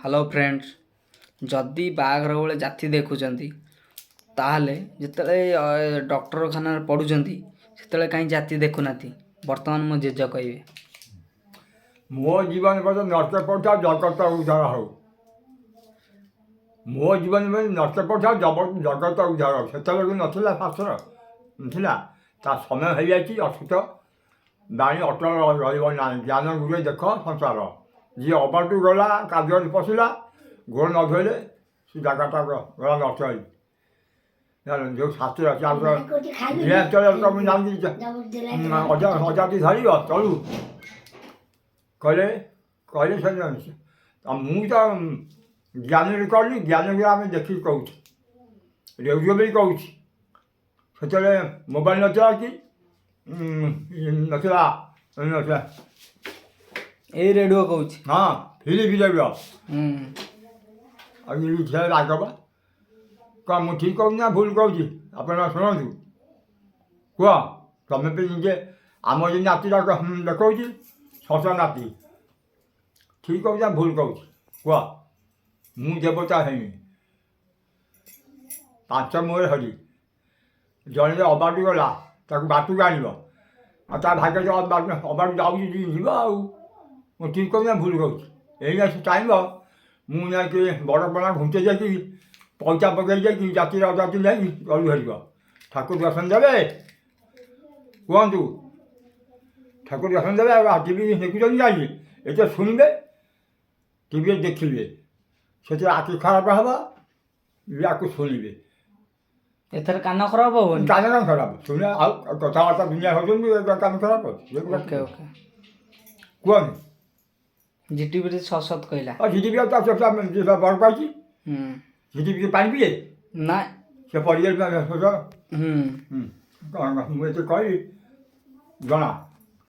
hello friends जदि बाघर बेले जाति देखुंट ताहले जिते डॉक्टरखाना पढ़ुंट से कहीं जाति देखुना बर्तमान मो जेज कहे मो जीवन में नष्ट पड़ता जगत उद्धार हो मो जीवन में नष्ट पड़ता जगत उद्धार हो से नाला शास्त्र नाला ता समय हो जाए अशुत बाणी अटल रहा ज्ञान गुरे देख संसार जी अबाटू गला कार्य पशिला गोड़ न धोले से जगटा गला नष्ट हो जो शास्त्र अजाति धर चलू कहले कहले से मुझे तो ज्ञान कली ज्ञान गुरा आम देखिए कहूँ रेडियो भी कहूँ से मोबाइल नचला कि नचला नचला ए रेडियो कहूँ हाँ फिर भी रेडियो झील लागबा क्या मुझे ठीक कहूँ ना भूल कहूँ आप शुणु कह तुम्हें भी निजे आम जो नातीटा देखा शश नाती ठीक कहूँ ना भूल कहूँ कह मु देवता हेमी पांच मुहर हरी जड़े अबाटू गला बाटू आण भाग्य अबाटू जाऊँ ठीक कहूँ ना भूल कहूँ यही चाहब मुझे बड़ बड़ा घुंचे जाकि पैसा पकड़ जाकि जाति अजाति नहीं गलू हर ठाकुर दर्शन देवे कहतु ठाकुर दर्शन देवे टी देखुं जाइए ये शुणे टी देखिए से आखि खराब हवा या शुणे एथर कान खराब हो कान कान खराब शुणे कथबार्ता दुनिया हो कान खराब ओके ओके कहनी जीटीवी सत कहला जीटीवी बड़ पाई जीटीवी पानी पिए ना से पड़े मुझे कही जना